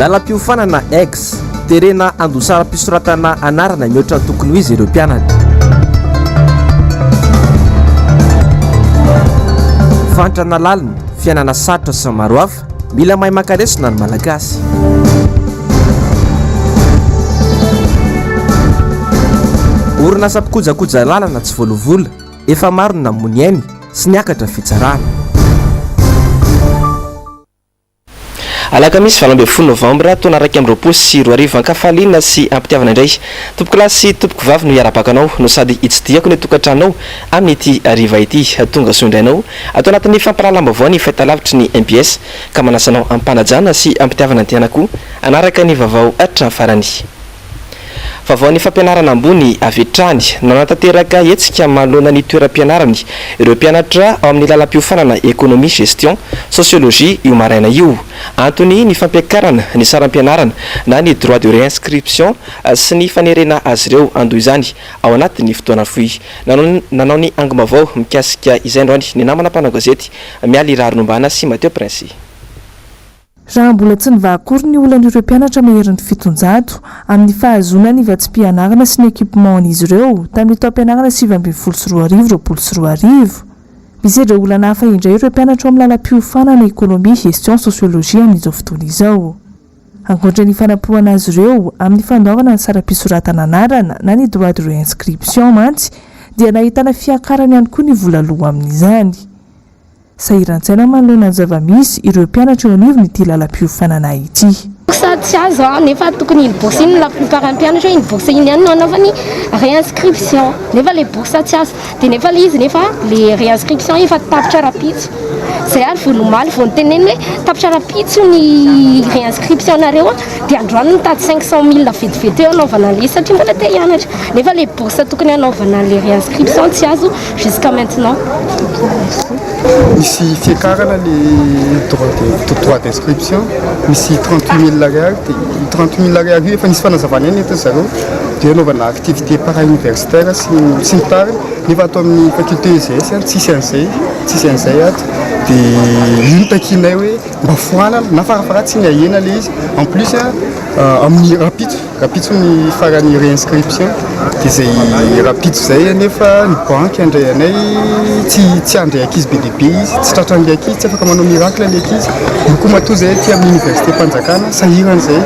lalam-piofanana x terena andosara-pisoratana anarana mihoatra ny tokony ho izy ireo mpianatra. Fantrana lalina fiainana sarotra sy maro hafa mila mahay makaresona ny malagasy. Orinasa mpikojakoja lalana tsy voalovola efa maro ny namony ainy sy niakatra fitsarana. Alakamisy 24 Novambra taona 2024 ankafaliana sy ampitiavana indray tompoko lahy sy tompoko vavy no iarabakanao no sady hitsidiako ny tokantranao amin'ity ariva ity tonga soa indrainao atao anatin'ny fampirahalam-baovao ny fahitalavitry ny MPS ka manasanao ampanajana sy ampitiavana ny tianako anaraka ny vaovao hatrany farany. Vaovao ny fampianarana ambony avetrany nanatanteraka hetsika manoloana ny toeram-pianarany ireo mpianatra ao amin'ny lalam-piofanana économie gestion sociologie io maraina io antony ny fampiakarana ny saram-pianarana na ny droit de réinscription sy ny fanerena azy ireo andoha izany ao anatin'ny fotoana fohy. Nanao ny angom-baovao mikasika izay androany ny namana mpanao gazety Mialy Raronombana sy Mateo Prince. Raha mbola tsy nivahakory ny olan'ireo mpianatra maherin'ny fitonjato amin'ny fahazona ny vatsim-pianarana sy ny ekipemaon'izy ireo tamin'ny taom-pianarana 2024-2025. Misy ireo olana hafa indray ireo mpianatra amin'ny lalam-piofanana économie gestion sociologie amin'izao fotoana izao. Ankoatra ny fanampoana azy ireo amin'ny fandaovana ny saram-pisoratana anarana na ny droit de réinscription mantsy dia nahitana fiakarany ihany koa ny volaloha amin'izany. Sahiran-tsaina manoloana ny zava-misy ireo mpianatra eo anivony ity lalam-piofanana ity. Tsy azo nefa tokony ny bourse iny la plupart ny mpianatra ny bourse iny ihany no anaovany réinscription nefa le bourse tsy azo dia nefa le izy nefa le réinscription efa tapitra rapitso zay ary volomaly vao nyteneny hoe tapitra rapitso ny réinscription nareo dia androany mitady 500 000 vetivety eo anaovana le satria mbola te hianatra nefa le bourse tokony anaovana le réinscription tsy azo jusqu'à maintenant. Misy fiakarana le droit d'inscription misy 38 000 ariary dia 38 000 ariary io efa nisy fanazavana eny eto zareo dia anaovana activité para-universitaire sy ny tariny nefa atao amin'ny faculté EGS tsisy an'izay ato dia io takinay hoe mba foanana na farafaratsy ny ahena le izy en plus amin'ny rapitso ny farany réinscription dia zay rapitso zay nefa ny banque andray anay tsy andray akizy be dehibe izy tsy tratrany le akizy tsy afaka manao miracle le akizy loko matoa zay ty amin'ny université Mpanjakana sahiran'izay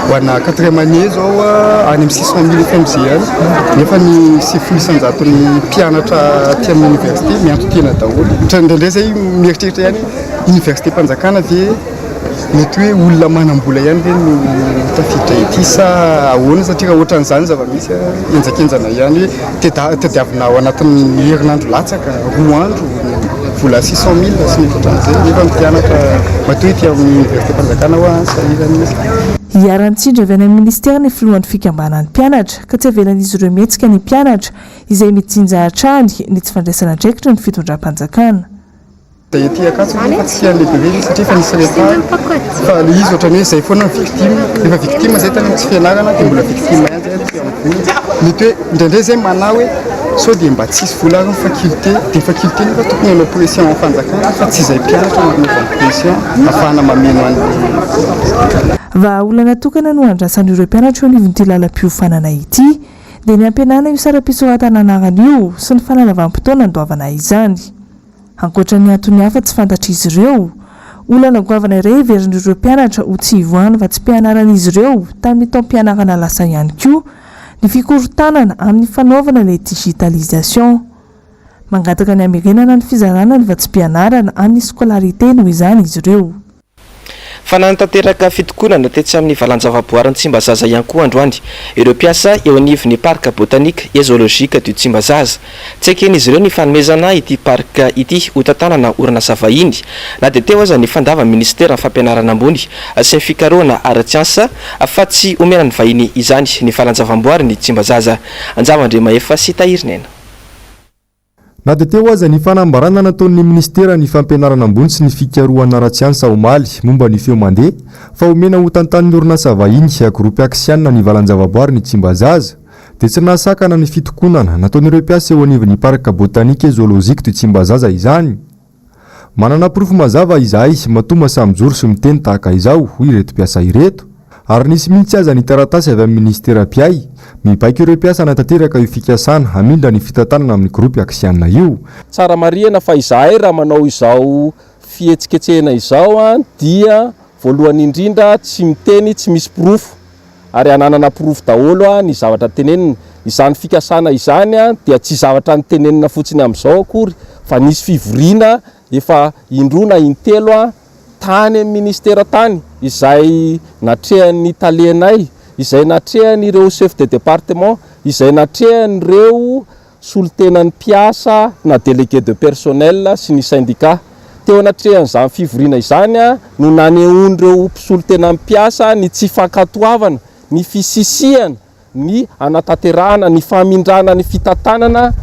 ho ana 4e année zao any amin'ny 600 000 FMG any nefa ny 700 ny mpianatra ty amin'ny université miantotena daholo ndraindray zay mieritreritra ihany université Mpanjakana dia mety hoe olona manam-bola ihany ve no tafiditra ety sa ahoana satria ohatran'izany zava-misy enjakenjana ihany hoe tediavina ao anatin'ny herinandro latsaka 2 andro vola 600 000 sy ny ohatran'izay nefa mpianatra matoa ety amin'ny université Mpanjakana ho sahiran'izy. Hiaran-tsindra avy any amin'ny ministera ny filohan'ny fikambanan'ny mpianatra ka tsy avelan'izy ireo mihetsika ny mpianatra izay mijinja hatrany ny tsy fandraisana andraikitra ny fitondram-panjakana. Dia ety akatso fa tsy an'lehibe be satria efa nisy repary fa le izy ohatrany hoe zay foana ny victime efa victime zay tany tsy fianarana dia mbola victime ihany zay mety hoe indraindray zay manao hoe sao dia mba tsisy vola ary ny faculté dia faculté nefa tokony hanao pression amin'ny fanjakana fa tsy izay mpianatra nanaovany pression ahafahana mameno an'le vahaolana tokana no andrasan'ireo mpianatra eo anivon'ity lalam-piofanana ity dia ny ampianana io saram-pisoratana anarana io sy ny fanalavam-potoana andoavana izany. Ankoatra ny antony hafa tsy fantatr'izy ireo olana goavana iray heverin'ireo mpianatra ho tsy hivoahana vatsim-pianaran'izy ireo tamin'ny taom-pianarana lasa ihany koa ny fikorontanana amin'ny fanaovana ilay digitalisation mangataka ny hamerenana ny fizarana ny vatsim-pianarana amin'ny scolarité noho izany izy ireo. Fa nanatanteraka fitokonana tetsy amin'ny valan-javaboarin'ny Tsimbazaza ihany koa androany ireo mpiasa eo anivon'ny parc botanique et zoologique du Tsimbazaza. Tsy eken'izy ireo ny fanomezana ity parc ity ho tantanana orinasa vahiny na dia teo aza ny fandava ministera ny fampianarana ambony sy ny fikarohana ara-tsiansa fa tsy omena ny vahiny izany ny valan-javamboarin'ny Tsimbazaza. Anjava-Andriamaefa sy Tahirinena. Na dia teo aza ny fanambarana nataon'ny ministera ny fampianarana ambony sy ny fikarohana ara-tsiansa omaly momba ny feo mandeha fa omena ho tantanin'ny orinasa vahiny gropy aksiana ny valan-javaboarin'ny Tsimbazaza dia tsy nahasakana ny fitokonana nataon'ireo mpiasa eo anivon'ny parc botanique et zoologique du Tsimbazaza izany. Manana profo mazava izahay matoa masamijoro sy miteny tahaka izao hoy ireto mpiasa ireto ary nisy mihitsy aza ny taratasy avy amin'ny ministera piay mibaiko ireo mpiasa natanteraka io fikasana hamindra ny fitantanana amin'ny gropy aksianina io. Tsara marihana fa izahay raha manao izao fihetsiketsehana izao dia voalohany indrindra tsy miteny tsy misy pirofo ary ananana pirofo daholo ny zavatra tenenina. Izany fikasana izany dia tsy zavatra nitenenina fotsiny amin'izao akory fa nisy fivoriana efa indroa na intelo tany amin'ny ministera tany izay natrehan'ny talenay, izay natrehan'ireo chef de département, izay natrehan'ireo solotenan'ny mpiasa na délégué de personnel sy ny syndicat. Teo natrehan'izany fivoriana izany no nanehoan'ireo solotenan'ny mpiasa ny tsy fankatoavana, ny fisisihana, ny anatanterahana, ny famindrana ny fitantanana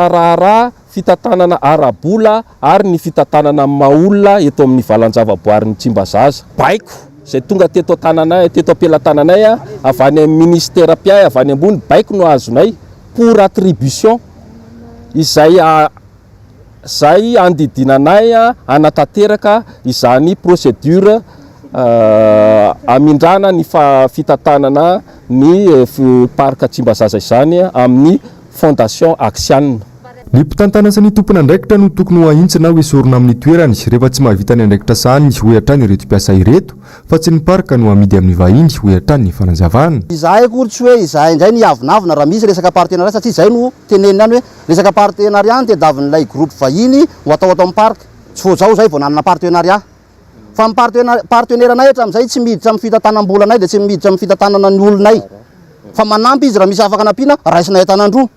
raharaha, fitantanana arabola ary ny fitantanana maolona eto amin'ny valanjavaboarin'ny Tsimbazaza. Baiko zay tonga teto tananay, teto ampelantananay avy any amin'ny ministera piay avy any ambony, baiko no azonay pour attribution izay andidinanay anatanteraka izany procédure amindrana ny fitantanana ny parc Tsimbazaza izany amin'ny fondation Aksianina. Ny mpitantana sy ny tompona andraikitra no tokony ho ahitsina hoe sorona amin'ny toerany rehefa tsy mahavita ny andraikitra sahany hoe hatrany ireto mpiasa ireto fa tsy ny parka no amidy amin'ny vahiny hoe hatrany ny fanazavana. Izahay akory tsy hoe izahay indray ny avinavina raha misy resaka partenariat satria izay no tenenina any hoe resaka partenariat dia davin'ilay groupe vahiny ho atao amin'ny parka. Tsy voazao zay vao nanana partenariat. Fa ny partenaire-nay hatramin'izay tsy miditra amin'ny fitantanam-bolanay dia tsy miditra amin'ny fitantanana ny olonay. Fa manampy izy raha misy afaka anampiana raisinay tanandroa.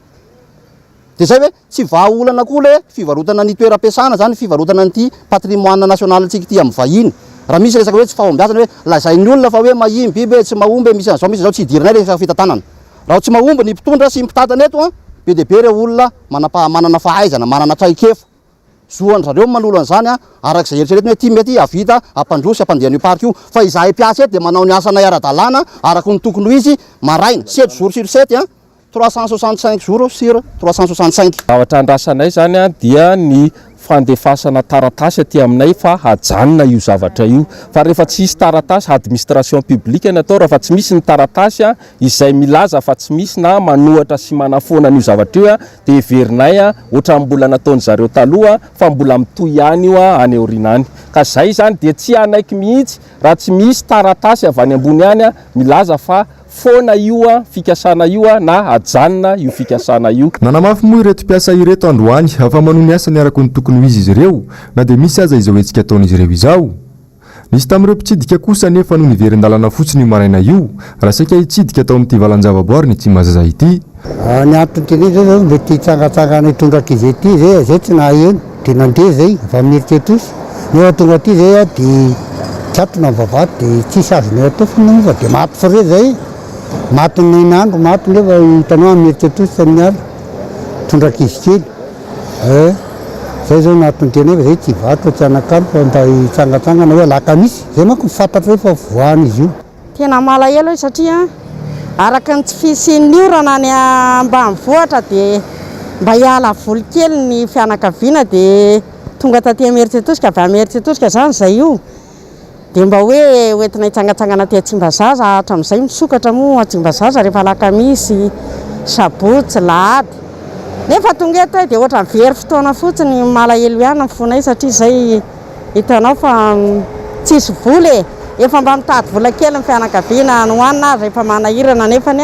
Dia zay hoe tsy vahaolana koa le fivarotana ny toeram-piasana zany fivarotana nyty patrimoine national antsika ty amin'ny vahiny. Raha misy resaka hoe tsy fahombiazana hoe lazain'ny olona fa hoe mahimby biby hoe tsy mahomby misy an'izao misy izao tsy hidiranay resaka fitantanana. Raha tsy mahomby ny mpitondra sy mpitantana eto be dia be ireo olona manana fahaizana, manana traikefa. Zoany zareo manolo an'izany arak'izay eritreretina hoe ty mety avita ampandrosy ampandehan'io parka io fa izahay mpiasa eto dia manao ny asana ara-dalàna araka ny tokony ho izy maraina 7 jours sur 7 365 jours sur 365. Zavatra andrasanay zany dia ny fandefasana taratasy aty aminay fa hajanona io zavatra io. Fa rehefa tsy misy taratasy administration publique natao raha fa tsy misy ny taratasy izay milaza fa tsy misy na manohatra sy manafoana io zavatra io dia heverinay ohatra mbola nataony zareo taloha fa mbola mitoy ihany io any aorianany. Ka zay zany dia tsy anaiky mihitsy raha tsy misy taratasy avy any ambony any milaza fa foana io fikasana io na ajanona io fikasana io. Nanamafy moa ireto mpiasa ireto androany afa manao ny asany araka ny tokony ho izy ireo na dia misy aza izao hetsika ataon'izy ireo izao. Nisy tamin'ireo mpitsidika kosa nefa no niverin-dalana fotsiny maraina io raha saika hitsidika atao amin'ity valanjavaboary ny Tsimbazaza ity. Ny antony teny zao mety hitsangatsangana hitondraka izy ity zay tsy nahaeno dia nandeha zay fa mieritreritosy nefa tonga aty zay dia tsatona mivavaty dia tsisy azony atao fanaova dia maty fore zay. Maty ny nandro, maty nefa hitanao mieritreritosy tamin'ny andro tondraka izy kely. Zay zao natony tena hoe zay tsy vato tsy anakalo fa mba hitsangatsangana hoe laka misy zay manko fantatra hoe fa voany izy io. Tena malahelo satria araka ny tsy fisian'io raha nany ambanivohitra dia mba hiala voly kely ny fianakaviana dia tonga taty mieritreritosika avy mieritreritosika zany zay io dia mba hoe hoentina hitsangatsangana ty Tsimbazaza hatramin'izay misokatra moa Tsimbazaza rehefa lakamisy sabotsy lahady nefa tonga eto dia ohatra very fotoana fotsiny malahelo ihany fonay satria zay hitanao fa tsisy voly efa mba mitady vola kely ny fianakaviana nohanina azy rehefa manahirana nefany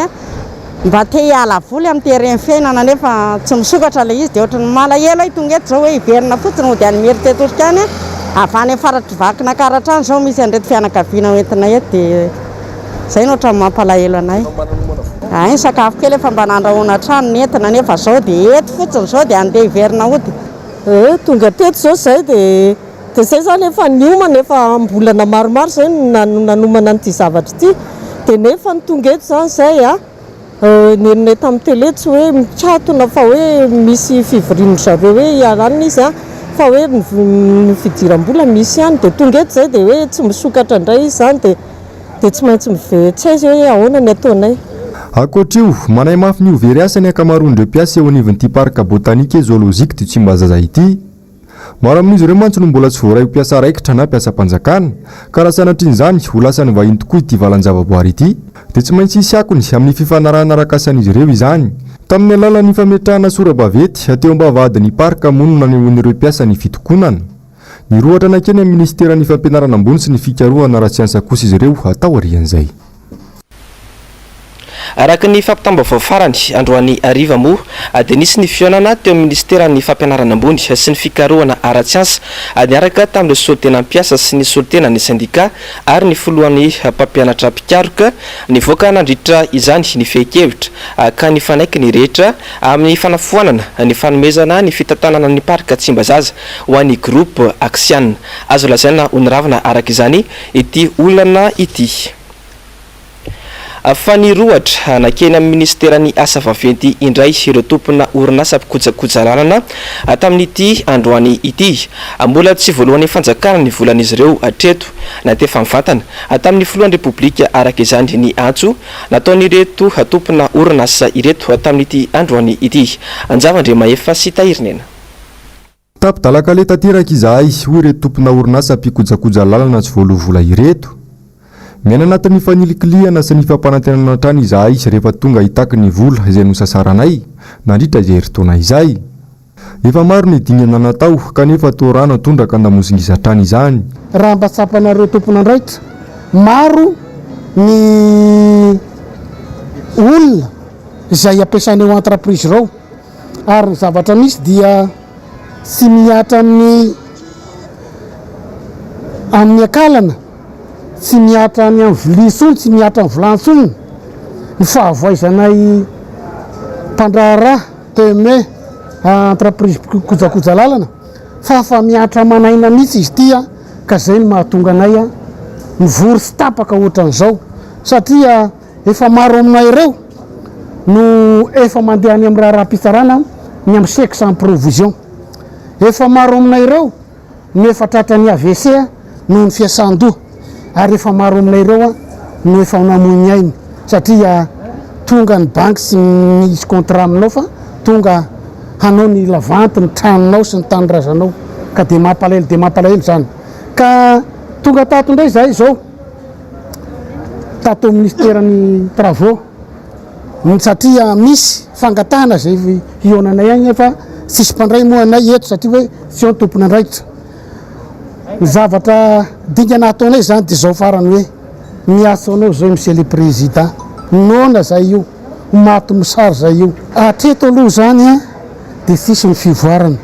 mba te hiala voly amin'ny terrain fiainana nefa tsy misokatra ilay izy dia ohatrany malahelo tonga eto zao hoe hiverina fotsiny dia ny mieritreritosika any avy any faratry vakina karatrany zao misy an'ireto fianakaviana entina eto dia zay no ohatrany mampalahelo anay. Ny sakafo kely efa mba nandrahoana trano ny entina nefa zao dia eto fotsiny zao dia andeha hiverina ody. Tonga teto zao zay dia zay zany efa niomana efa mbolana maromaro zay nanomana n'ity zavatra ity dia nefa ny tonga eto zany zay nerinay tamin'ny tele tsy hoe mitsatona fa hoe misy fivoriana zareo hoe hiarana izy fa hoe ny fidiram-bola misy ihany dia tonga eto zay dia hoe tsy misokatra indray izy zany dia tsy maintsy mivetsaizy hoe ahoana ny ataonay. Ankoatr'io manay mafy ny overy asany akamaroan'ireo mpiasa eo anivon'ity parka botanika zoolojika ty Tsimbazaza ity Maro amin'izy ireo mantsy no mbola tsy voaray mpiasa raikitra na mpiasam-panjakana ka raha sanatrian'izany ho lasany vahiny tokoa ity valan-javaboary ity dia tsy maintsy hisy akony amin'ny fifanarahana arakasan'izy ireo izany. Tamin'ny alalan'ny fametrahana sora-bavety teo am-bavahadin'ny parka moa no nanehoan'ireo mpiasa ny fitokonana. Ny rohatra nakeny amin'ny ministeran'ny fampianarana ambony sy ny fikarohana ara-tsiansa kosa izy ireo atao arian'izay. Araka ny fampitambavao farany androany ariva moa dia nisy ny fihaonana teo amin'ny ministeran'ny fampianarana ambony sy ny fikarohana ara-tsiansa niaraka tamin'ireo solotenam-piasa sy ny solotena ny sindika ary ny foloan'ny mpampianatra mpikaroka nivoaka nandritra izany ny fehi-kevitra ka ny fanaiky ny rehetra amin'ny fanafoanana ny fanomezana ny fitantanana ny parka Tsimbazaza ho an'ny groupe Axian. Azo lazaina oniravina araka izany ity olana ity. Fa ny rohatra nakeny amin'ny ministeran'ny asa vaventy indray ireo tompona orinasa mpikojakoja lalana tamin'ity androany ity. Mbola tsy voalohan'ny fanjakana ny volan'izy ireo hatreto na tefa mivantana tamin'ny filohan'ny repoblika araka izany ny antso nataon'ireto tompona orinasa ireto tamin'ity androany ity. Anjavandremahefa sy Tahirinena. Tapidalakale tanteraka izahay hoy ireto tompona orinasa mpikojakoja lalana tsy voalovola ireto. Miaina anatin'ny fanilikiliana sy ny fampanantenana trano izahay rehefa tonga hitaky ny vola izay nosasaranay nandritra izay heritaona izay. Efa maro ny dingana natao kanefa toa rano atondraka andamosingisa trano izany. Raha mba tsapanareo tompona andraikitra, maro ny olona izay ampiasain'eo entreprise reo ary ny zavatra misy dia tsy miatra amin'ny akalana, tsy miatra amin'ny vilisony, tsy miatra amin'ny vilantsony. Ny fahavoaizanay mpandraharaha teme entreprise kojakoja lalana fa miatra manaina mihitsy izy tia ka zay ny mahatonga anay mivory sy tapaka ohatran'izao satria efa maro aminay ireo no efa mandeha any amin'ny raha-raha-pitsarana ny amin'ny chèque sans provision. Efa maro aminay ireo no efa tratra ny AVC noho ny fiasan-doha ary efa maro aminay ireo no efa namoiny ainy satria tonga ny banky sy misy contrat aminao fa tonga hanao ny lavanty ny tranonao sy ny tanorazanao ka dia mampalahelo zany. Ka tonga tato indray zahay zao tato ministeran'ny travaux satria misy fangatahana zay hionanay agny fa tsisy mpandray moa anay eto satria hoe tsy ao ny tompony andraikitra. Ny zavatra dingana ataonay zany dia zao farany hoe miasa anao zao monsieur le président nona zay io maty mosary zay io hatreto aloha zany dia tsisy ny fivoarana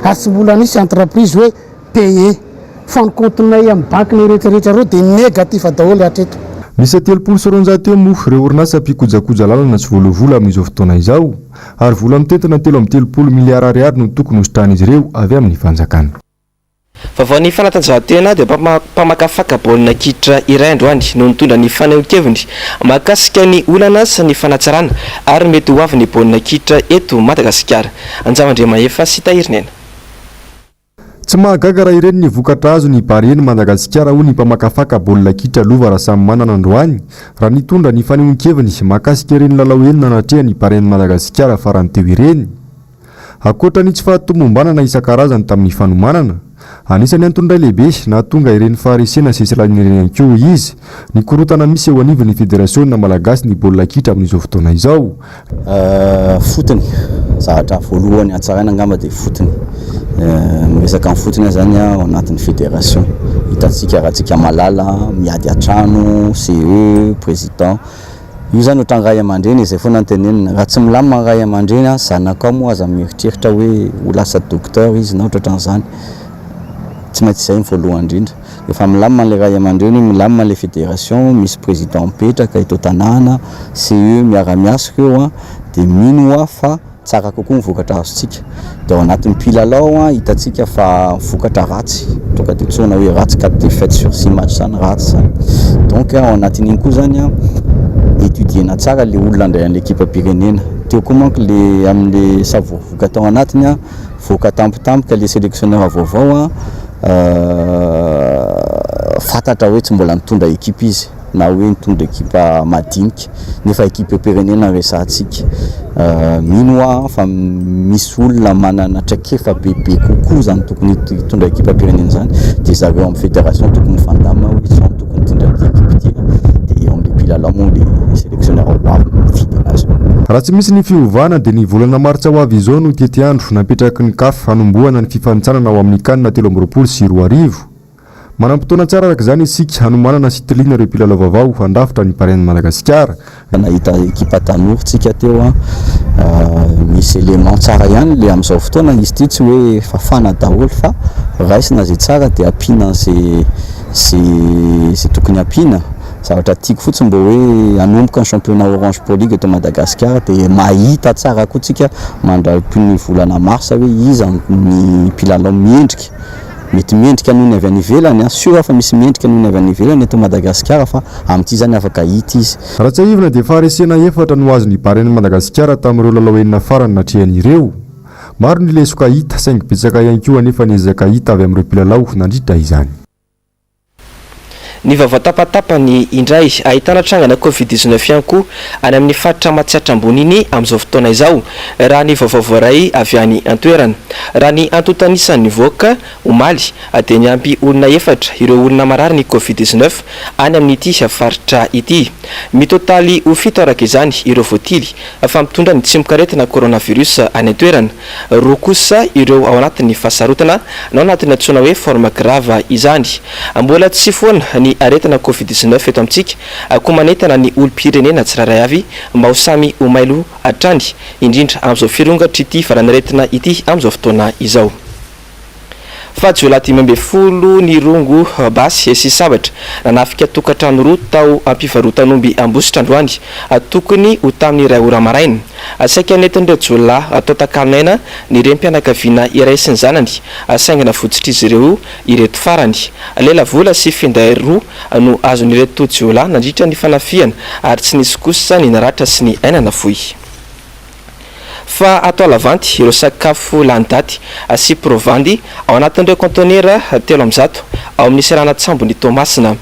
ary tsy mbola nisy entreprise hoe paye fa ny comptenay amin'ny banky ny rehetrarehetra reo dia négatif daholo hatreto. Misy 300 moa ireo orinasa mpikojakoja lalana tsy voalovola amin'izao fotoana izao ary vola mitentina 330 miliara ariary no tokony hositrahan'izy ireo avy amin'ny fanjakana. Vavaon'ny fanatanjahantena dia mpamakafaka baolina kitra iray androany no nitondra ny fanehoan-keviny mahakasika ny olana sy ny fanatsarana ary mety ho avy ny baolina kitra eto Madagasikara. Anjavandremahefa sy Tahirinena. Tsy mahagaga raha ireny ny vokatra azo ny bareny Madagasikara ho ny mpamakafaka baolina kitra lova raha samy manana androany raha nitondra ny fanehoan-keviny mahakasika ireny lalao enina natreha ny bareny Madagasikara farany teo ireny. Akoatra ny tsy fahatomombanana isan-karazany tamin'ny fanomanana, anisany antondray lehibe nahatonga ireny faharesena sesilany koa izy ny korotana misy eo anivon'ny federasiona malagasy ny baolina kitra amin'izao fotoana izao. Fotony zavatra voalohany hatsaraina angamba dia fotony miresaka amin'ny fotony zany ao anatin'ny fédération hitantsika raha tsika malala miady an-trano CE président io zany ohatran'ny ray aman-dreny izay foana antenenina raha tsy milamina ray aman-dreny zanaka moa aza mieritreritra hoe ho lasa docteur izy na ohatran'izany tsy maintsy izay ny voalohany indrindra. Efa milamina le ray aman-dreny, milamina le fédération, misy président mipetraka eto tanàna, CE miara-miasa eo dia mino fa tsara kokoa ny vokatra azontsika. Dia ao anatin'ny mpilalao hitantsika fa vokatra ratsy, tonga dia tsona hoe ratsy 4 défaites sur 6 match zany ratsy zany. Donc ao anatin'iny koa zany étudiena tsara le olona andray amin'ny équipe pirenena. Teo koa manko le amin'ny savovoka tao anatiny voaka tampotampoka le sélectionneur vaovao fantatra hoe tsy mbola mitondra équipe izy na hoe nitondra ekipa madinika nefa ekipe pirenena resantsika mino a fa misy olona manana traikefa bebe kokoa zany tokony hitondra ekipa pirenena zany de zareo amin'ny fédération tokony fandamina hoe zao tokony hitondra ekipe ty de eo amin'ny mpilalao moa le sélectionneur ao mifidy anazy. Raha tsy misy ny fiovana dia ny volana martsa ho avy izao no tiety andro napetraky ny CAF hanombohana ny fifanitsanana ao amin'ny CAN 2024. Manam-potoana tsara araka izany isika hanomanana sitilina ireo mpilalao vaovao handrafitra ny paren'ny Madagasikara. Nahita ekipa tanorintsika teo a misy élément tsara ihany le amin'izao fotoana izy ty tsy hoe fafana daholo fa raisina zay tsara dia ampina se tokony ampina. Zavatra tiako fotsiny mbo hoe anomboka ny championnat Orange Pro League eto Madagasikara dia mahita tsara koa tsika mandra-toy ny volana marsa hoe iza ny mpilalao miendrika mety miendrika noho ny avy any ivelany sûr fa misy miendrika noho ny avy any ivelany eto Madagasikara fa amin'ity zany afaka hita izy. Raha tsy ivona dia faharesena efatra no azo ny paren'ny Madagasikara tamin'ireo lalao enina farany natrehan'ireo. Maro ny lesoka hita saingy betsaka ihany koa anefa ny ezaka hita avy amin'ireo mpilalao nandritra izany. Ny vavatapatapany indray ahitana trangana Covid-19 ihany koa any amin'ny faritra matsiatra ambony iny amin'izao fotoana izao raha ny vaovao avy any an-toerana. Raha ny antotanisan'ny voaka omaly dia ny ampy olona efatra ireo olona marary ny Covid-19 any amin'ity faritra ity. Mitotaly ho 7 araka izany ireo voatily fa mitondra ny tsimok'aretina coronavirus any an-toerana. Roa kosa ireo ao anatin'ny fasarotana na ao anatin'ny antsoina hoe forme grave izany. Mbola tsy foana ny aretina Covid-19 eto amintsika koa manentana ny olom-pirenena tsirairay avy mba ho samy ho mailo hatrany indrindra amin'izao firongatra ity varanaretina ity amin'izao fotoana izao. Fa jiolahy 10 ny rongo basy sy sabatra nanafika tokantrano roa tao ampivarotan'omby Ambositra androany tokony ho tamin'ny iray ora maraina. Saika netin'ireo jiolahy atao takalinaina ny renim-pianakaviana iray sy ny zanany saingana fotsitra izy ireo ireto farany. Lela vola sy finday roa no azon'ireto jiolahy nandritra ny fanafiana ary tsy nisy kosa ny naratra sy ny ainana foy. Fa atao lavanty ireo sakafo lany daty sy provandy ao anatin'ireo contenera 300 ao amin'ny serana tsambo ny Tomasina.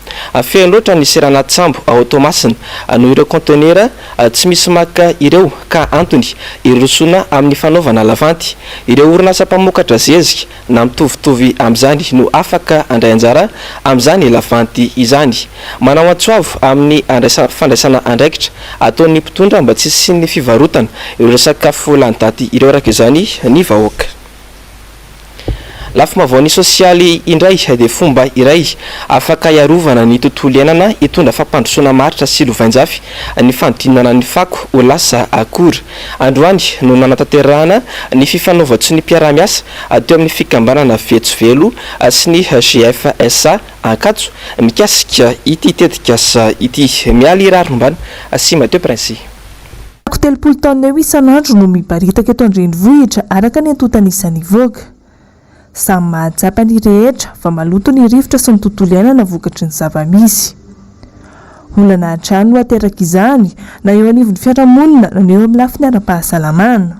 Feno loatra ny serana tsambo ao Tomasina noho ireo contenera tsy misy maka ireo ka antony irosona amin'ny fanaovana lavanty. Ireo orinasa mpamokatra zezika na mitovitovy amin'izany no afaka andray anjara amin'izany lavanty izany. Manao antsoavo amin'ny fandraisana andraikitra ataon'ny mpitondra mba tsy sy ny fivarotana ireo sakafo lany daty ireo araka izany ny vahoaka. Lafy mavaony sosialy indray dia fomba iray afaka iarovana ny tontolo iainana hitondra fampandrosoana maritra sy lovainjafy ny fanodinana ny fako ho lasa akora. Androany no nanatanterahana ny fifanaovatry ny mpiara-miasa teo amin'ny fikambanana Vetsovelo sy ny GFSA Ankatso mikasika ity tetikasa ity. Mialy irary nombana sy Mateo Prince. Telopolo taona eo isan'andro no miparitaka eto an-drenivohitra araka ny antotanisany voaka. Samy mahatsapa ny rehetra fa maloto ny rivotra sy ny tontolo iainana vokatry ny zava-misy. Olana an-trano no ateraka izany na eo anivon'ny fiarahamonina na eo amin'ny lafiny ara-pahasalamana.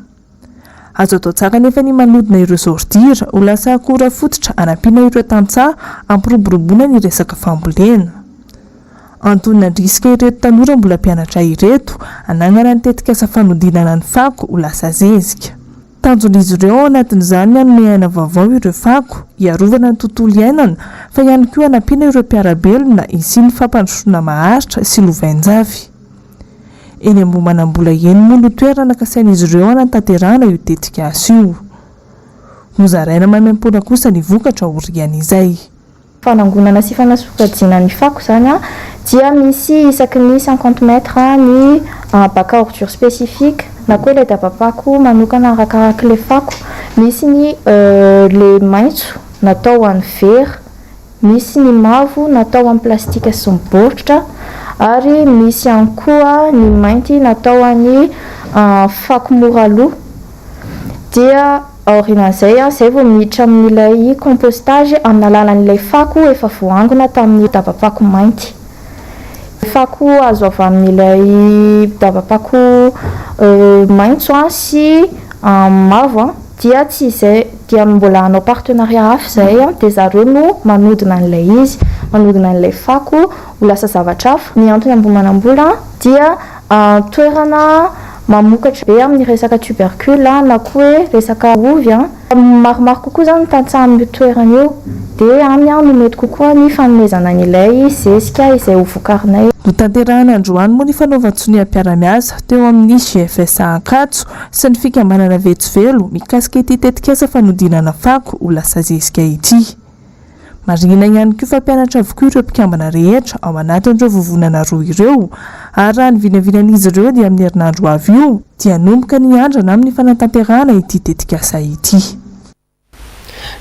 Azo atao tsara nefa ny manodina ireo zordira ho lasa akora fototra anampiana ireo tantsaha ampiroboroboana ny resaka fambolena. Antonina risika ireto tanora mbola mpianatra ireto anagnana ny tetikasa fanodinana ny fako ho lasa zezika. Tanjon'izy ireo anatin'izany hanome aina vaovao ireo fako iarovana ny tontolo iainana fa ihany koa hanampiana ireo mpiarabelona isiny fampandrosoana maharitra sy lovainjafy. Eny Ambohimanambola eny moa no toerana kasain'izy ireo anatanterahana io tetikasa io. Nozaraina maimaim-pona kosa ny vokatra orian'izay. Fanangonana sy fanasokajiana ny fako zany dia misy isaky ny 50 mètres ny bac-ordure spécifique na koa ilay dabapako manokana arakaraka ilay fako. Misy ny le maitso natao amin'ny vera, misy ny mavo natao amin'ny plastika sy ny baoritra ary misy ihany koa ny mainty natao amin'ny fako mora loha. Dia aorian'izay zay vao miditra amin'ilay compostage amin'ny alalan'ilay fako efa voangona tamin'ny dabapako mainty. Fako azo avy amin'ilay dabapako maitso sy mavo dia tsy izay dia mbola hanao partenariat hafa zay dia zareo no manodina an'ilay izy manodina an'ilay fako ho lasa zavatra hafa. Ny antony ambomanam-bola dia toerana mamokatra be amin'ny resaka tubercule na koa hoe resaka ovy maromaro kokoa zany tantsaha amin'ny toerana io dia aminy no mety kokoa ny fanomezana an'ilay zezika izay ho vokarinay. Notanterahana androany moa ny fanaovan-tsony am-piara-miasa teo amin'ny GFSA Ankatso sy ny fikambanana Vetsovelo mikasika ity tetikasa fanodinana fako ho lasa zezika ity. Marina ihany koa fa mpianatra avokoa ireo mpikambana rehetra ao anatin'ireo vovonana roa ireo ary raha ny vinavinan'izy ireo dia amin'ny herinandro avy io dia nomboka ny andrana amin'ny fanatanterahana ity tetikasa ity.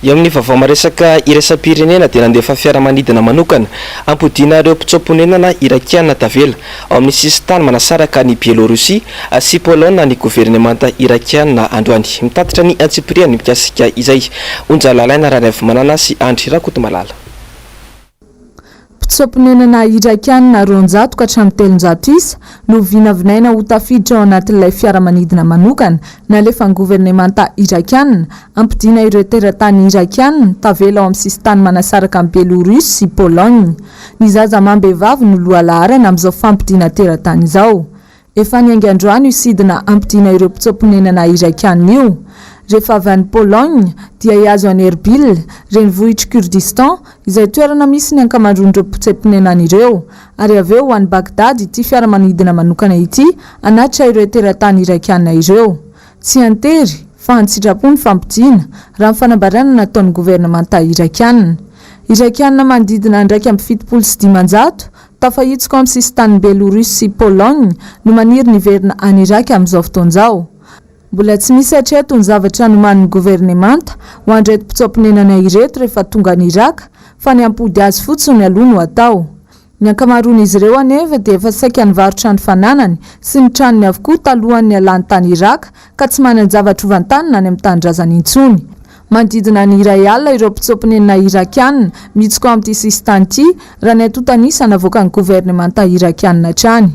Eo amin'ny vaovao maresaka iraisam-pirenena dia nandefa fiaramanidina manokana ampodiana ireo mpitsaponenana irakiana tavela ao amin'ny sisintany manasaraka ny Bielorussia sy Poloina ny governemanta irakiana androany. Mitatitra ny antsipriany mikasika izay onja lalaina raha ny avy manana sy Andry Rakotomalala. Mpitsaponenana irakiana 200 ka hatramin'ny 300 isa no vinavinaina ho tafiditra ao anatin'ilay fiaramanidina manokana nalefa ny governemanta irakiana ampidina ireo teratany irakiana tavela ao amin'ny sisintany manasaraka amin'ny Bielorussia sy Poloina. Ny zaza amam-behivavy no lohalarana amin'izao fampidina teratany izao. Efa niainga androany io sidina ampidina ireo mpitsaponenana irakiana io. Rehefa avy any Poloina dia hiazo any Erbil, renivohitra Kurdistan izay toerana misy ny ankamaroan'ireo mpitsaponenana ireo, ary avy eo ho any Bagdad ity fiaramanidina manokana ity anatitra ireo teratany irakiana ireo. Tsy antery fa an-tsitrapo ny fampidina raha ny fanambarana nataon'ny governemanta irakiana. Irakiana manodidina 1.700 tafahitsika amin'ny sisintany Bielorussia sy Poloina no maniry niverina any Iraka amin'izao fotoan'izao. Mbola tsy misy hatreto ny zavatra nomanin'ny governemanta ho andreto mpitsaponenana ireto rehefa tonga any Iraka fa ny ampody azy fotsiny aloha no atao. Ny ankamaroan'izy ireo anefa dia efa saika nivarotra ny fananany sy ny tranony avokoa talohan'ny alany tany Iraka ka tsy manana zavatra ovantanina any amin'ny tanindrazana intsony. Manodidina ny iray alina ireo mpitsaponenana irakiana mihitsika ao amin'ity sisintany ity raha ny atotanisa navoaka ny governemanta irakiana hatrany.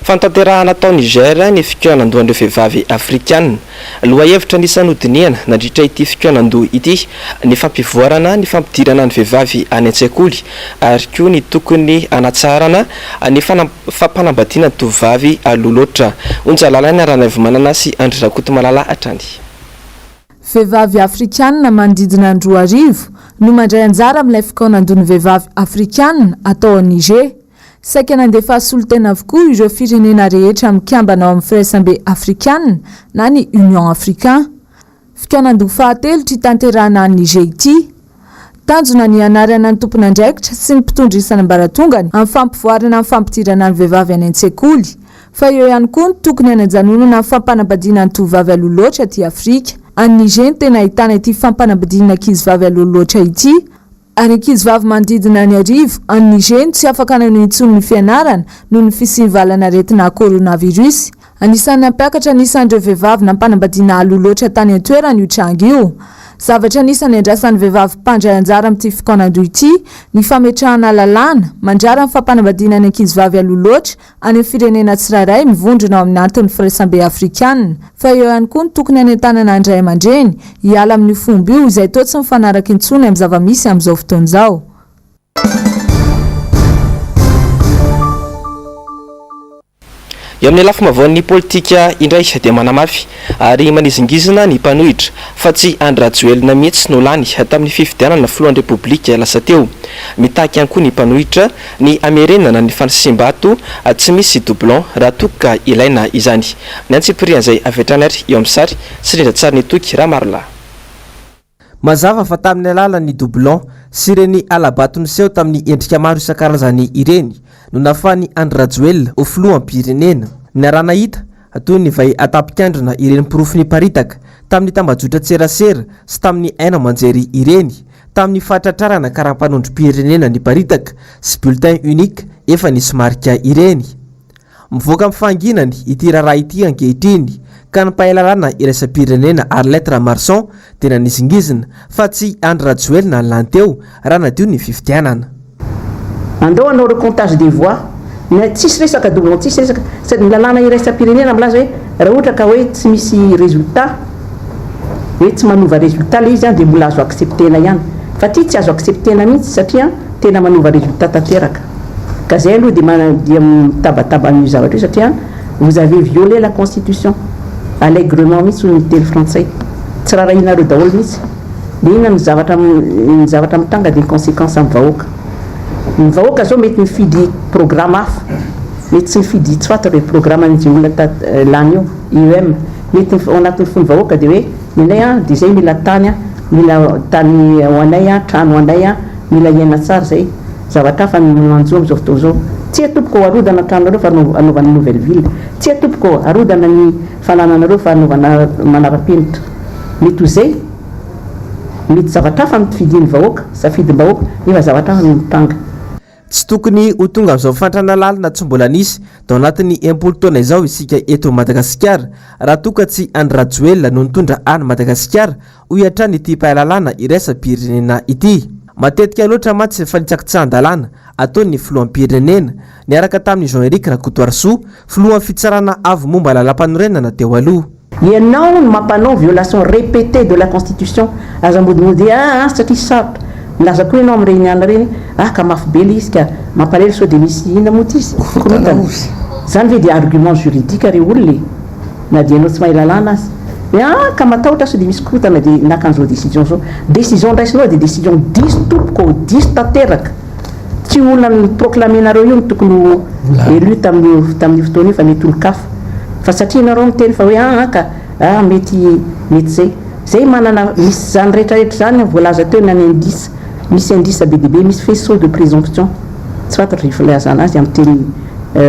Fantanterahana tao Niger ny fikoanandohan'ireo vehivavy afrikana. Loha hevitra nisy nodiniana nandritra ity fikoanandoha ity ny fampivoarana ny fampidirana ny vehivavy any an-tsekoly ary koa ny tokony anatsarana ny fampanambadiana ny tovovavy loloatra. Onja lalaina raha ny avy manana sy Andry Rakotomalala hatrany. Vehivavy afrikana manodidina ny 2,000 no mandray anjara amin'ilay fikoanandohan'ny vehivavy afrikana atao ao Niger. Saika nandefa solotena avokoa ireo firenena rehetra mikambana ao amin'ny firaisambe afrikana na ny Union Africain. Fikoanandoha fahatelo ity tanterahana any Niger ity. Tanjona ny anarana ny tompon'andraikitra sy ny mpitondra isan'ambaratongany amin'ny fampivoarana amin'ny fampidirana ny vehivavy any an-tsekoly. Fa eo ihany koa ny tokony hanajanonana ny fampanambadiana ny tovovavy aloloatra aty Afrika. Any Niger tena ahitana ity fampanambadiana ankizivavy aloloatra ity. Ary ankizivavy manodidina ny 1000 any Niger tsy afaka nanitsony ny fianarana noho ny fisivalana aretina coronavirus. Anisan'ny nampiakatra anisan'ireo vehivavy nampanambadiana aloloatra tany an-toerana io tranga io. Zavatra anisan'ny andrasan'ny vehivavy mpandray anjara amin'ity fikoanandoha ity ny fametrahana lalàna mandrara ny fampanambadiana ny ankizivavy aloloatra any amin'ny firenena tsirairay mivondrona ao amin'ny antony firaisambe afrikana. Fa eo ihany koa ny tokony hanentanana andray aman-dreny hiala amin'ny fomba io izay toa tsy mifanaraka intsony amin'ny zava-misy amin'izao fotoan'izao. Eo amin'ny lafy mavaon'ny politika indray dia manamafy ary manizingizina ny mpanohitra fa tsy Andry Rajoelina mihitsy no lany tamin'ny fifidianana filohan'ny repoblika lasa teo. Mitaky ihany koa ny mpanohitra ny amerenana ny fanisiam-bato tsy misy doublon raha toka ilaina izany. Ny antsiprian izay avetrany ary eo amin'ny sary sy rindra-tsary ny toky raha maro lahy. Mazava fa tamin'ny alalan'ny doublon sy ireny alabato niseho tamin'ny endrika maro isan-karazany ireny no nafahan'ny Andry Rajoelina ho filoham-pirenena. Ny raha nahita toy ny vai atapikandrina ireny mpirofo paritaka tamin'ny tambajotra tserasera sy tamin'ny aina manjery ireny tamin'ny fahatratrarana karaha-mpanondrom-pirenena ny paritaka sy bulletin unique efa nisy marika ireny. Mivoaka amin'ny fanginany ity raharaha ity ankehitriny ka ny mpahalalana iraisam-pirenena Arlette Marson dia nanizingizina fa tsy Andry Rajoelina ny lany teo raha nadio ny fifidianana. Andao anao recomptage des voix tsisy resaka doublon tsisy resaka sady milalana iraisam-pirenena milaza hoe raha ohatra ka hoe tsy misy résultat hoe tsy manova résultat le izy dia mbola azo acceptena ihany fa ty tsy azo acceptena mihitsy satria tena manova résultat tanteraka ka zay aloha dia mitabataba an'io zavatra io satria vous avez violé la constitution allègrement mihitsy ny teny frantsay tsy raha rahinareo daholo mihitsy de ina ny zavatra mitanga de conséquence amin'ny vahoaka ny vahoaka zao mety mifidy programme hafa mety tsy mifidy tsy fantatra hoe programme an'izay olona lany io IEM mety anatin'ny fony vahoaka de hoe minay de zay mila tany mila tany ho anay trano anay mila iaina tsara zay zavatra fa manjo am'izao fotoa zao tsy atompoko arodana tranonareo fa anaovana nouvelle ville tsy atompoko arodana ny fanananareo fa anaovana manara-penitra mety ho zay mety zavatra fa mitfidiny vahoaka safidim-bahoaka nefa zavatra fa mitanga tsy tokony ho tonga amin'izao fantrana lalina tsy mbola nisy tao anatin'ny 10 taona izao isika eto Madagasikara raha toka tsy Andry Rajoelina no nitondra any Madagasikara ho hiatrany ity pahalalana iraisam-pirenena ity. Matetika loatra mantsy falitsaka tsy andalana ataon'ny filoham-pirenena niaraka tamin'ny Jean-Éric Rakotoarisoa filohan'ny fitsarana avo momba lalam-panorenana teo aloha. Ianao no mampanao violation répétée de la constitution azambodimody satria sarotra milaza koa ianao amin'ny réunion reny ka mafy be izy ka mampalely sao de misy ina moty izy zany ve dia argument juridique re olona na dia anao tsy mahay lalàna azy ka matahotra sao de misy korotana de nakan'izao décision raisinao de décision diso tompoko diso tanteraka tsy olona ny proclamenareo io ny tokony élu tamin'ny fotoana io fa mety olo-kafa fa satria nareo miteny fa hoe mety zay manana misy zany rehetrarehetra zany voalaza teo nany indice misy indice be deabe misy faisceau de présomption tsy fantatra filazana azy amin'ny teny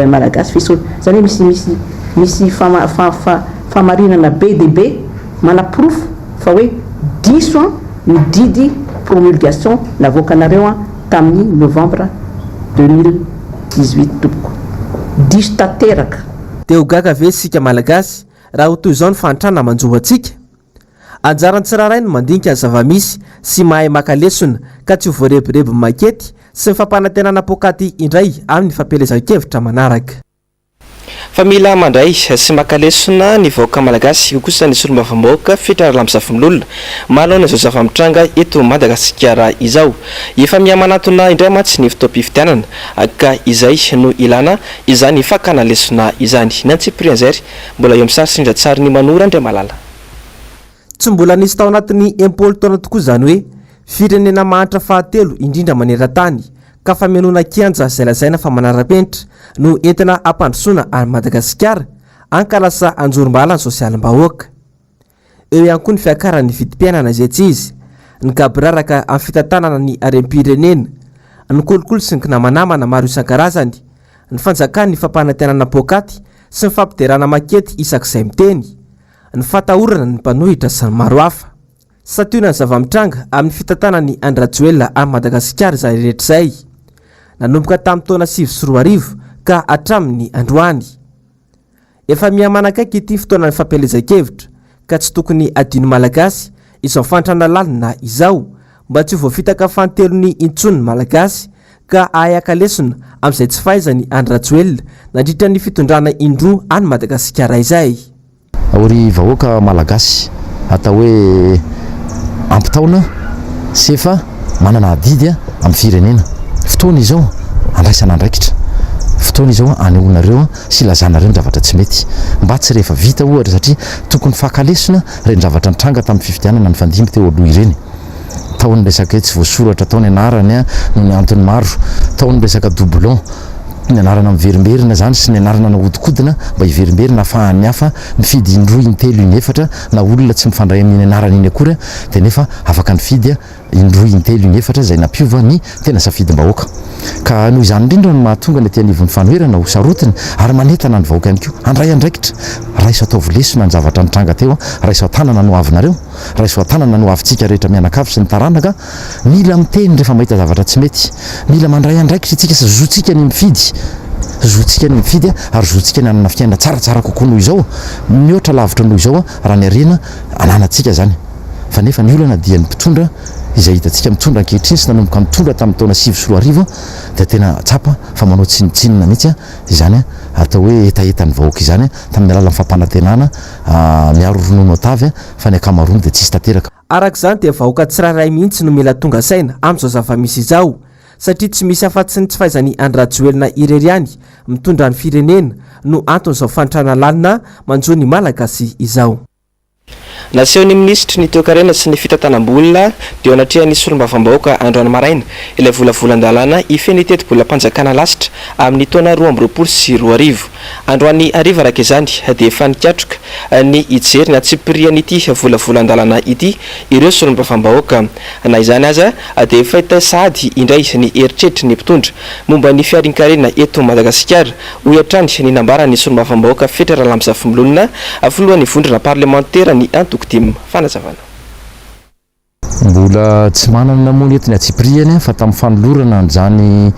malagasy faisceau zany hoe misy famarinana be deabe manaprofo fa hoe diso mididy promulgation navoakanareo tamin'ny novembre 2018 tompoko diso tanteraka teo gaga ve sika malagasy raha ho toy izao ny fantrana manjoa atsika anjarany tsiraray no mandinika zava-misy sy mahay makalesona ka tsy ho voarebireby makety sy ny fampanantenana pokaty indray amin'ny fampelezan-kevitra manaraka. Fa mila mandray sy makalesona ny vahoaka malagasy io kosa ny solombavambahoaka fitrarala amin'zavan'olona malona izao zava-mitranga eto Madagasikara izao efa mihamanatona indray mantsy ny fotoam-pifidianana ka izay no ilana izany fakana lesona izany nantsiprianzary mbola eo amin'ny sarisindra-tsary ny manora ndray malala tsy mbola nisy tao anatin'ny 10 taona tokoa zany hoe firenena mahantra fahatelo indrindra maneran-tany ka famenona kianja zay lazaina fa manara-penitra no entina ampandrosoana any Madagasikara ankalasa anjorom-balany sosialim-bahoaka. Eo ihany koa ny fiakaran'ny vidim-piainana izay tsy izy ny gabiraraka amin'ny fitantanana ny harem-pirenena ny kolokolo sy ny namanamana maro isan-karazany ny fanjakany ny fampanantenana pokaty sy ny fampiderana makety isak'izay miteny ny fatahorana ny mpanohitra sy ny maro hafa. Sationa ny zava-mitranga amin'ny fitantanany Andry Rajoelina any Madagasikara izay rehetra izay nanomboka tamin'ny taona 2024 ka hatramin'ny androany. Efa mihamanakaiky ity fotoana ny fampelezan-kevitra ka tsy tokony adino malagasy izao fantrana lalina izao mba tsy voafitaka fantelony intsony malagasy ka ahaka lesona amin'izay tsy fahaizany Andry Rajoelina nandritra ny fitondrana indroa any Madagasikara izay. Aory vahoaka malagasy atao hoe ampitaona sy efa manana adidy amin'ny firenena fotoana izao andraisana andraikitra fotoana izao aneonareo sy lazanareo ny zavatra tsy mety mba tsy rehefa vita ohatra satria tokony fahakalesona reny zavatra nitranga tamin'ny fifidianana ny fandimby teo aloha ireny taony resaka tsy voasoratra taony anarany no ny antony maro taony resaka doublon ny anarana miverimberina zany sy ny anarana nahodinkodina mba hiverimberina afahany hafa mifidy indroa intelo inefatra na olona tsy mifandray amin'ny anarana iny akory dia nefa afaka nifidy indroa intelo inefatra zay nampiova ny tena safidim-bahoaka ka noho izany indrindra no mahatonga ny atianivon'ny fanoherana ho sarotiny ary manetana ny vahoaka ihany koa andray andraikitra raiso ataovy lesona ny zavatra nitranga teo raiso atanana no avinareo raiso atanana no avintsika rehetra mianakavy sy ny taranaka mila miteny rehefa mahita zavatra tsy mety mila mandray andraikitra itsika sy zotsika ny mifidy zotsika ny mifidy ary zotsika ny anana fiaina tsaratsara kokoa noho izao mihoatra lavitra noho izao raha ny arena ananatsika zany fa nefa ny olana dia ny mpitondra izay hitantsika mitondra ankehitriny sy nanomboka mitondra tamin'ny taona 2024 dia tena tsapa fa manao tsinitsinina mihitsy izany atao hoe etaetany vahoaka izany tamin'ny alalan'ny fampanantenana miaro ronono atavy fa ny akamarony dia tsisy tanteraka. arak'izany dia vahoaka tsirairay mihitsy no mila tonga saina amin'izao zava-misy izao satria tsy misy afa-tsy ny tsy fahaizany Andrajoelina irery ihany mitondra ny firenena no anton'izao fanitrana lalina manjo ny malagasy izao. Nasehony ministry ny toekarena sy ny fitantanam-bolona dia anatria ny solombavambahoaka androany maraina ilay volavolan-dalàna ifeny teti-bola mpanjakana lasitra amin'ny taona 2024 androany ariva araka izany dia efa nikatroka ny ijery na tsipirian'ity volavolan-dalàna ity ireo solombavambahoaka na izany aza dia efa hita sady indray ny eritreritry ny mpitondra momba ny fiarinkarena eto Madagasikara ho atrany ny nambarany solombavambahoaka Fetra Ralamzafimilolona voalohan'ny vondrona parlementaire ny Antokodim fanazavana. Mbola tsy manana moa eto ny atsipriany fa tamin'ny fanolorana an'izany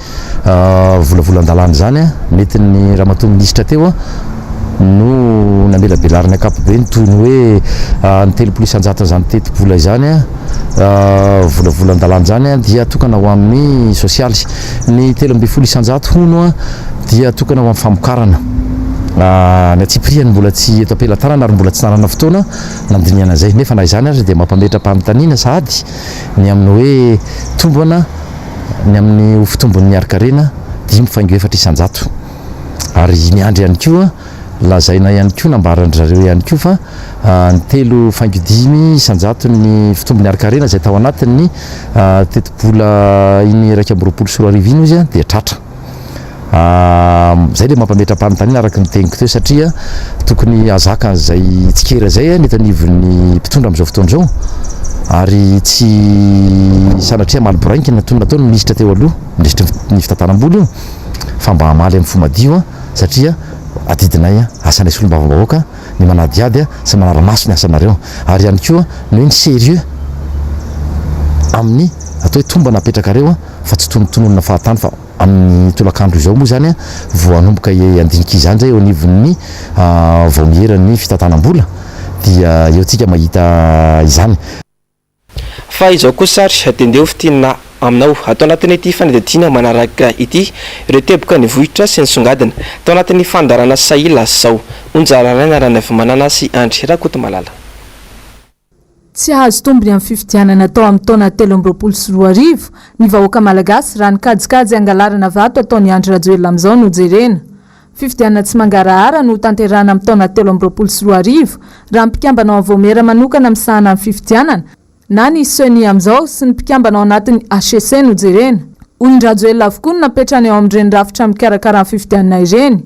volavolan-dalàna zany mety ny ramatoa minisitra teo no namelabelariny akapobe toy ny hoe ny 300 zany teti-bola izany volavolan-dalàna zany dia tokana ho amin'ny sosialy, ny 300 hono dia tokana ho amin'ny famokarana. Ny atsipriany mbola tsy eto ampelantanana ary mbola tsy nanana fotoana nandiniana zay nefa na izany azy dia mampametra-panontaniana sady ny amin'ny hoe tombana ny amin'ny fitombon'ny arkarena 5,400 ary miandry ihany koa lazaina ihany koa nambarandrareo ihany koa fa ny 3,500 ny fitombon'ny arkarena zay tao anatin'ny teti-bola iny 1,24 iny izy dia tratra. Zay le mampametra-panontaniana araka ny teniko teo satria tokony azaka an'izay tsikera zay ny tanivon'ny mpitondra amin'izao fotoana izao ary tsy sanatria maliborainky nataony ministra teo aloha ministra ny fitantanam-bola io fa mba hamaly amin'ny fomadio satria adidinay asanay solombavambahoaka ny manadiady sy manara-maso ny asanareo ary ihany koa no ny sérieux amin'ny atao hoe tomba napetraka reo fa tsy tonotononona fahatany fa amin'ny tolakandro izao moa zany voanomboka andinika izany zay eo anivon'ny vao mieran'ny fitantanam-bola dia eo tsika mahita izany. Fa izao koa sary dia fitinana aminao atao anatin'ity fanadidina manaraka ity ireo teboka ny vohitra sy ny songadina tao anatin'ny fandarana Saila zao onjararaina rana manana sy Andry Rakotomalala. Tsy azo tombony amin'ny fifidianana tao amin'ny taona 2024 ny vahoaka malagasy raha ny kajikajy angalarana vato ataony Andry Rajoelina amin'izao no jerena. Fifidianana tsy mangarahara no tanterana amin'ny taona 2024 raha ny mpikambanao Vomera manokana misahana amin'ny fifidianana na ny Sony amin'izao sy ny mpikambanao anatin'ny HCC no jerena. Hoy Rajoelina avokoa no napetrana eo amin'ireny rafitra mikarakara amin'ny fifidianana ireny.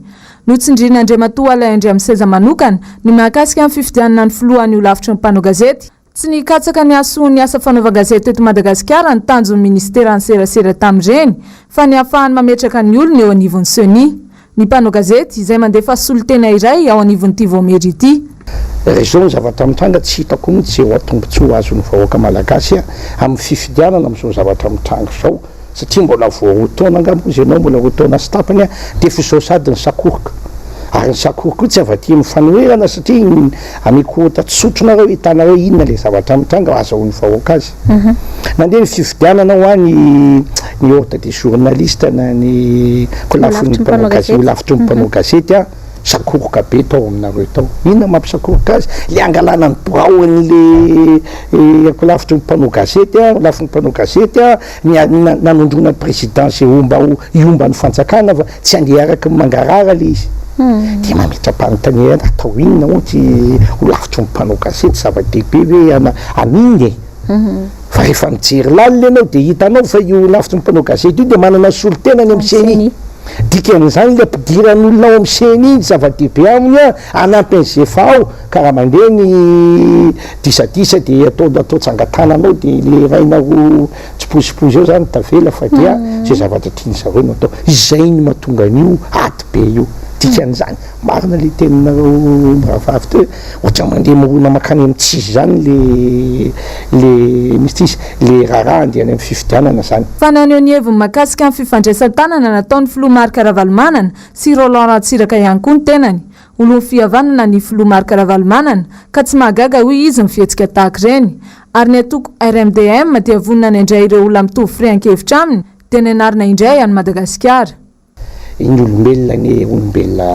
Notsindrina Andriamatoa Alaindry amin'ny seza manokana ny mahakasika amin'ny fifidianana ny filohan'ny lavitra ny mpanao gazety. Tsy nikatsaka ny asoany asa fanaova-gazety eto Madagasikara ny tanjon'ny ministera ny serasera tamin'ireny fa ny ahafahany mametraka ny olona eo anivon'ny Sony. Ny mpanao gazety izay mandefa solotena iray ao anivon'ity Vomera ity. Izao ny zavatra mitranga tsy hitako mihitsy eo atombotsoa azon'ny vahoaka malagasy amin'ny fifidianana amin'izao zavatra mitranga izao satria mbola voarotaona angamba izy ianao mbola rotaona sy tapany dia fizao sady ny sakoroka. Ary ny sakoroka tsy avaty mifanoherana satria amikota tsotrona reo hitanareo inona le zavatra mitranga azahoan'ny vahoaka azy. Nandeha ny fifidianana ho any ny ordre des journalistes na ny lafitry ny mpanao gazety sakoroka be tao aminareo tao. Inona mampisakoroka azy? Le angalana ny braon'le lafitry ny mpanao gazety lafitry ny mpanao gazety nanondrona présidence iomba ny fanjakana fa tsy andeha araka mangarara le izy. Dia mametra-panontaniana atao inona ohatsy ho lavitry ny mpanao gazety zava-dehibe hoe aminy fa rehefa mijery lalina ianao dia hitanao fa io lavitry ny mpanao gazety io dia manana solon-tenany amin'ny seny dikan'izany le ampidiran'olona ao amin'ny seny iny zava-dehibe aminy anampin'izay fao karaha mandeha ny disadisa dia atao tsangatananao dia le rainao tsy posiposy eo zany tavela fa dia zay zavatra tiany zareo no atao izay ny mahatonga an'io aty be io dikan'izany marina le teninareo miravavy teo ohatra mandeha morona makany amin'ny tsisy zany le misy le raharaha andeha any amin'ny fifidianana zany. Fananeo ny heviny mahakasika amin'ny fifandraisan-tanana nataon'ny filoha Marc Ravalomanana sy Roland Ratsiraka ihany koa ny tenany. Olo fihavanana ny filoha Marc Ravalomanana ka tsy mahagaga hoy izy mifihetsika tahaka ireny. Ary ny atoko RMDM dia vonina ny indray ireo olona mitovy firehan-kevitra aminy dia nianarana indray any Madagasikara. iny olombelona ny olombelona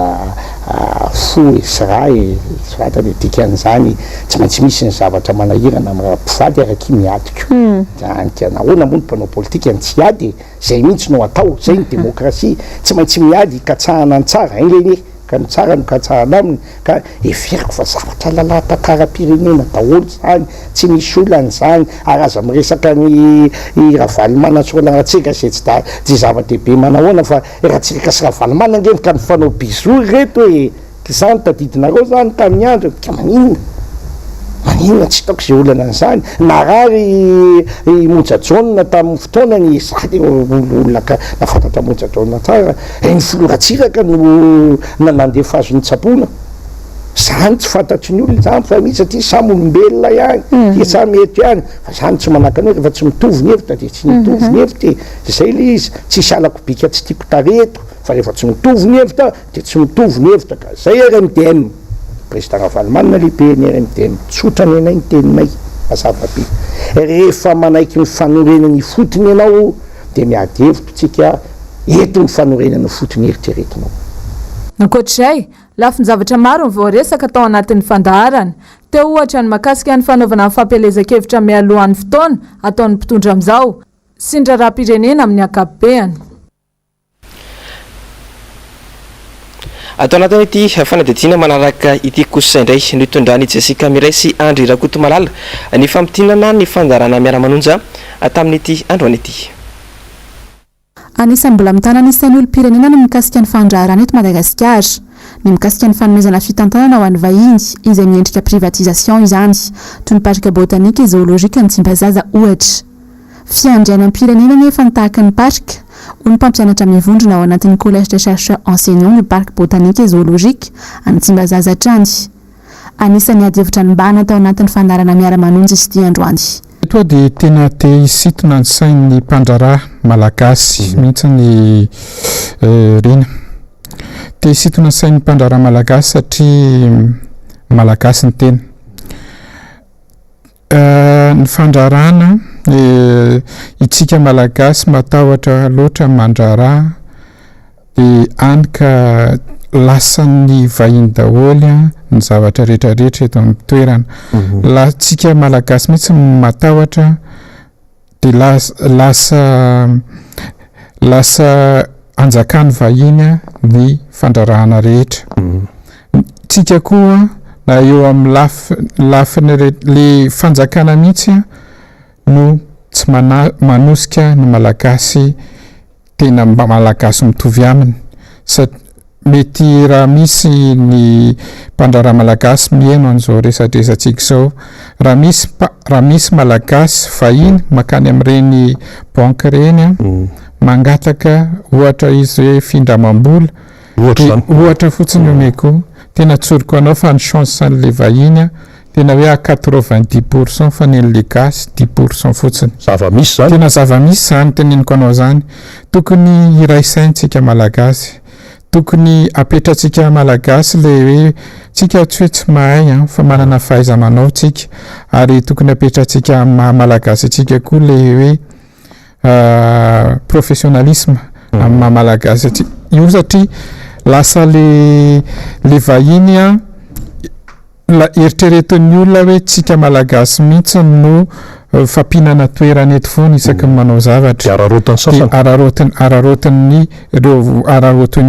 fo sy ra sy ratany dikan'izany tsy maintsy misy ny zavatra manahirana am'rampivady araky miadiko anika nahoana moa ny mpanao politika ny tsy ady zay mihitsy no atao zay ny démocratie tsy maintsy miady katsahana ny tsara ileny ka ny tsara no katsahana aminy ka everiko fa zavatra lalaham-pakara-pirenena daholo zany tsy misy olany zany ary aza miresaka ny ravalimana sy olanatsika zay tsy zava-dehibe manahoana fa rahatsirika sy ravalimana ngeny ka nyfanao bizo reto hoe zany tadidinareo zany ka miandro ka maninona tsy hitako zay olana an'izany narary monjajaona tamin'ny fotoana ny sady olona ka nafantatra monjajaona tsara ny filoratsiraka no nandefa azo ny tsapona zany tsy fantatry ny olona zany fa misy satria samy olombelona ihany samy eto ihany fa zany tsy manakany hoe rehefa tsy mitovy ny hevitra de tsy mitovy ny hevitra zay le izy tsisy alako bika tsy tiako tareto fa rehefa tsy mitovy ny hevitra de tsy mitovy ny hevitra ka zay RMDM président Ravalimana lehibe ny RMDM tsotra ny anay ny teninay mazavabe rehefa manaiky ny fanorenany fotony ianao de miady hevitra tsika eto ny fanorenany fotony eritreretinao. Ankoatr'izay lafiny zavatra maro ny voaresaka tao anatin'ny fandaharana teo ohatra ny mahakasika ny fanaovana ny fampielezan-kevitra mialohan'ny fotoana ataon'ny mpitondra amin'izao sy ny raharaham-pirenena amin'ny ankapobeny. Atao anatin' ity fanadidina manaraka ity kosa indray ny itondrany Jessica Miray sy Andry Rakotomalala ny fampitinana ny fandarana miara-manonja tamin'ity androany ity. Anisan'ny mbola mitana ny sainy olom-pirenena ny mikasika ny fandraharana eto Madagasikara, ny mikasika ny fanomezana fitantanana ho an'ny vahiny izay miendrika privatisation izany toy ny parika botanika e zoolojika ny Tsimbazaza ohatra. Fiandrianam-pirenena nefa nitahaka ny parika ho ny mpampianatra mivondrona ao anatin'ny collège de chercheurs enseignants ny parc botanique et zoologique any Tsimbazaza trany. Anisan'ny ady hevitra ny mbana tao anatin'ny fandarana miara-manonja izy ity androany. Eto dia tena te hisintona ny sain'ny mpandraraha malagasy mihitsy ny rina. Te hisintona ny sain'ny mpandraraha malagasy satria malagasy ny tena. Ny fandrarana itsika malagasy matahotra loatra mandraraha dia anika lasan'ny vahiny daholy ny zavatra rehetrarehetra eto amin'ny toerana. Tsika malagasy mihitsy matahotra dia lasa anjakany vahiny ny fandrarahana rehetra. Tsika koa na eo amin'ny lafiny le fanjakana mihitsy no tsy manosika ny malagasy tena malagasy mitovy aminy. Mety raha misy ny mpandraraha malagasy mihaino an'izao resadresantsika izao, raha misy malagasy vahiny makany amin'ireny banky ireny mangataka ohatra izy hoe findramam-bola ohatra fotsiny omeko tena tsoriko anao fa ny chance an'le vahiny tena hoe 90% fa nen'le gasy 10% fotsiny. Zava-misy zany. Tena zava-misy zany teneniko anao zany. Tokony iraisaintsika malagasy. Tokony apetratsika malagasy le hoe tsika tsy hoe tsy mahay fa manana fahaiza-manao tsika ary tokony apetratsika malagasy tsika koa le hoe professionnalisme amin'ny malagasy io satria lasa le vahiny eritreretin'ny olona hoe tsika malagasy mihitsy no fampinana toerana eto foana isaky manao zavatra ararotin'ny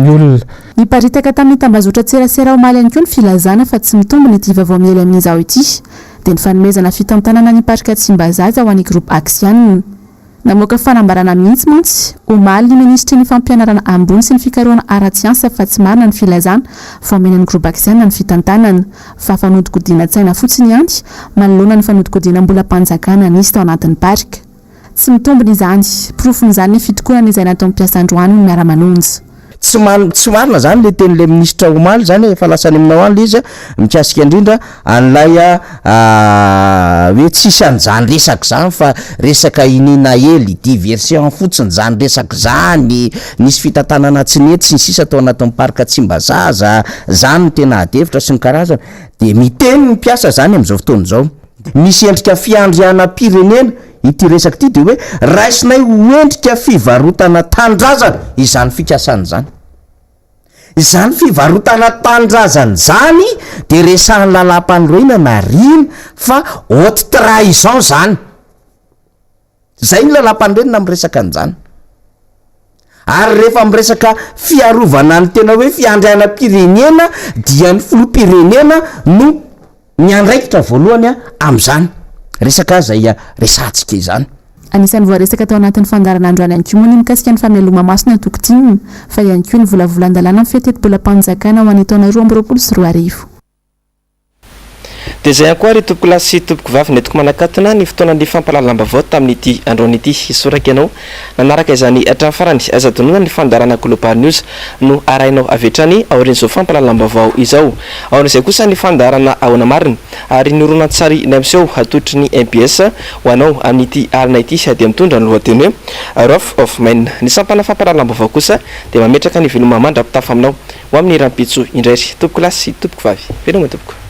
olona. Niparitaka tamin'ny tambazotra tserasera omaly ihany koa ny filazana fa tsy mitombona ity vaovao miela amin'izao ity dia ny fanomezana fitantanana ny parika Tsimbazaza ho an'ny groupe Axian. Namoaka fanambarana mihitsy mantsy omaly ny ministry ny fampianarana ambony sy ny fikarohana ara-tsiansa fa tsy marina ny filazana fa omenan'ny groupe Axian ny fitantanana fa fanodikodiana-tsaina fotsiny ihany manoloana ny fanodikodiana mbola mpanjakana nisy tao anatin'ny parika. Tsy mitombona izany, profon'izany fitokonana izay natao mpiasa androany ny miara-manonja. Tsy marina zany le tenin'le ministra omaly zany efa lasany aminao any izy mikasika indrindra an'ilay hoe tsisy an'izany resaka zany fa resaka inina hely diversion fotsiny zany resaka zany nisy fitantanana tsy nety sy ny sisa tao anatin'ny parika Tsimbazaza zany tena adevitra sy ny karazana dia miteny ny mpiasa zany amin'izao fotoana izao. Misy endrika fiandrianam-pirenena ity resaka ity dia hoe raisinay hoendrika fivarotana tanindrazana izany fikasana izany. zany fivarotana tandrazany zany de resahan'ny lalam-pandroina nariny fa haute trahison zany zay ny lalam-pandroina miresaka an'izany ary rehefa miresaka fiarovana ny tena hoe fiandrianam-pirenena dia ny filoham-pirenena no miandraikitra voalohany am'izany resaka zay resantsika izany. Anisan'ny voaresaka tao anatin'ny fandaranandro any ko moa ny mikasika ny fameloma masina tokotinina fa ihany koa ny volavolan-dalàna amin'ny fietetim-polam-panjakana ho an'ny taona 2024. dia zay ankoa ry tompoko lahy sy tompoko vavy netiko manakatona ny fotoanan'ny fampalalam-baovao tamin'ity androan'ity isoraka ianao nanaraka izany hatramin'ny farany azadonona ny fandarana Global News no arahinao avetrany aorin'izao fampalalam-baovao izao. Aorin'izay kosa ny fandarana ahoana marina ary ny horonan-tsary ny amseho atotry ny MPS ho anao amin'ity alina ity dia mitondra ny lohateny hoe Rough of Mine. Ny sampana fampalalam-baovao kosa dia mametraka ny veloma mandra-pitafa aminao ho amin'ny rampitso indray. Tompoko lahy sy tompoko vavy veloma tompoko.